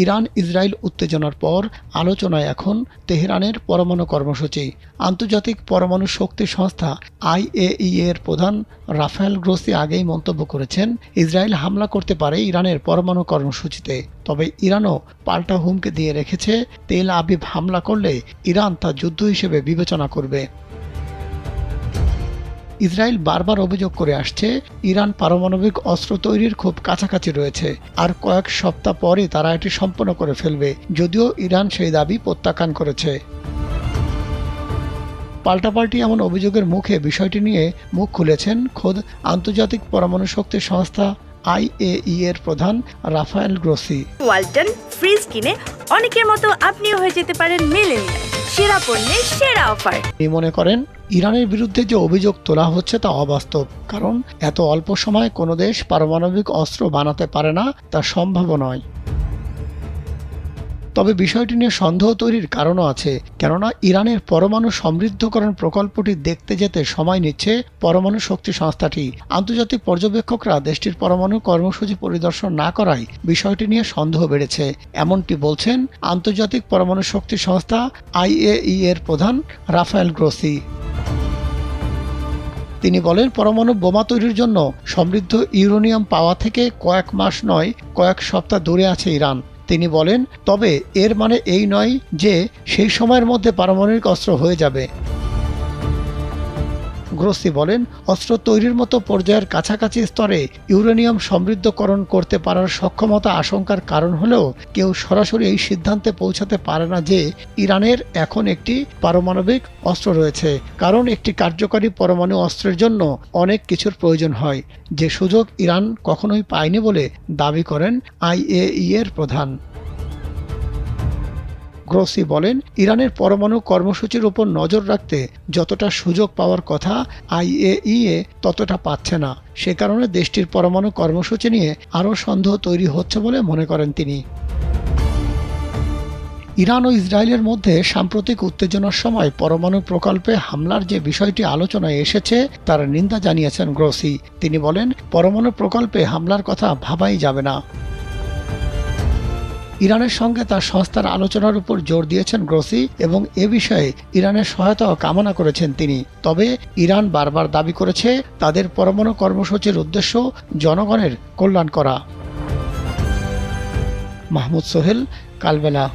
Iran Israel উত্তেজনার পর আলোচনায় এখন তেহরানের পরমাণু কর্মসূচি। আন্তর্জাতিক পরমাণু শক্তি সংস্থা IAEA এর প্রধান রাফায়েল গ্রোসি আগেই মন্তব্য করেছেন, ইসরায়েল হামলা করতে পারে ইরানের পরমাণু কর্মসূচিতে। তবে ইরানও পাল্টা হুমকি দিয়ে রেখেছে, তেল আবিব হামলা করলে ইরান তা যুদ্ধ হিসেবে বিবেচনা করবে। ইসরায়েল বারবার অভিযোগ করে আসছে, ইরান পারমাণবিক অস্ত্র তৈরির খুব কাছাকাছি রয়েছে, আর কয়েক সপ্তাহ পরে তারা এটি সম্পন্ন করে ফেলবে, যদিও ইরান সেই দাবি প্রত্যাখ্যান করেছে। পাল্টাপাল্টি এমন অভিযোগের মুখে বিষয়টি নিয়ে মুখ খুলেছেন খোদ আন্তর্জাতিক পরমাণু শক্তি সংস্থা IAEA এর প্রধান রাফায়েল গ্রোসি। ওয়ালটন ফ্রিজ কিনে অনেকের মতো আপনিও হয়ে যেতে পারেন মিলেনিয়াল, সেরা পণ্যের সেরা অফার। তিনি মনে করেন, ইরানের বিরুদ্ধে যে অভিযোগ তোলা হচ্ছে তা অবাস্তব, কারণ এত অল্প সময়ে কোনো দেশ পারমাণবিক অস্ত্র বানাতে পারে না, তা সম্ভব নয়। তবে বিষয়টি নিয়ে সন্দেহ তৈরির কারণও আছে, কেননা ইরানের পরমাণু সমৃদ্ধকরণ প্রকল্পটি দেখতে যেতে সময় নিচ্ছে পরমাণু শক্তি সংস্থাটি। আন্তর্জাতিক পর্যবেক্ষকরা দেশটির পরমাণু কর্মসূচি পরিদর্শন না করায় বিষয়টি নিয়ে সন্দেহ বেড়েছে, এমনটি বলছেন আন্তর্জাতিক পরমাণু শক্তি সংস্থা IAEA এর প্রধান রাফায়েল গ্রোসি। তিনি বলেন, পরমাণু বোমা তৈরির জন্য সমৃদ্ধ ইউরেনিয়াম পাওয়া থেকে কয়েক মাস নয়, কয়েক সপ্তাহ দূরে আছে ইরান। তিনি বলেন, তবে এর মানে এই নয় যে সেই সময়ের মধ্যে পারমাণবিক অস্ত্র হয়ে যাবে। গ্রোসি বলেন, অস্ত্র তৈরির মতো পর্যায়ের কাছাকাছি স্তরে ইউরেনিয়াম সমৃদ্ধকরণ করতে পারার সক্ষমতা আশঙ্কার কারণ হলেও কেউ সরাসরি এই সিদ্ধান্তে পৌঁছাতে পারে না যে ইরানের এখন একটি পারমাণবিক অস্ত্র রয়েছে, কারণ একটি কার্যকরী পরমাণু অস্ত্রের জন্য অনেক কিছুর প্রয়োজন হয়, যে সুযোগ ইরান কখনোই পায়নি বলে দাবি করেন IAEA এর প্রধান। গ্রোসি বলেন, ইরানের পরমাণু কর্মসূচির উপর নজর রাখতে যতটা সুযোগ পাওয়ার কথা IAEA ততটা পাচ্ছে না, সে কারণে দেশটির পরমাণু কর্মসূচি নিয়ে আরও সন্দেহ তৈরি হচ্ছে বলে মনে করেন তিনি। ইরান ও ইসরায়েলের মধ্যে সাম্প্রতিক উত্তেজনার সময় পরমাণু প্রকল্পে হামলার যে বিষয়টি আলোচনায় এসেছে তার নিন্দা জানিয়েছেন গ্রোসি। তিনি বলেন, পরমাণু প্রকল্পে হামলার কথা ভাবাই যাবে না। ইরানের সঙ্গে তার সংস্থার আলোচনার উপর জোর দিয়েছেন গ্রোসি এবং এ বিষয়ে ইরানের সহায়তাও কামনা করেছেন তিনি। তবে ইরান বারবার দাবি করেছে, তাদের পরমাণু কর্মসূচির উদ্দেশ্য জনগণের কল্যাণ করা। মাহমুদ সোহেল, কালবেলা।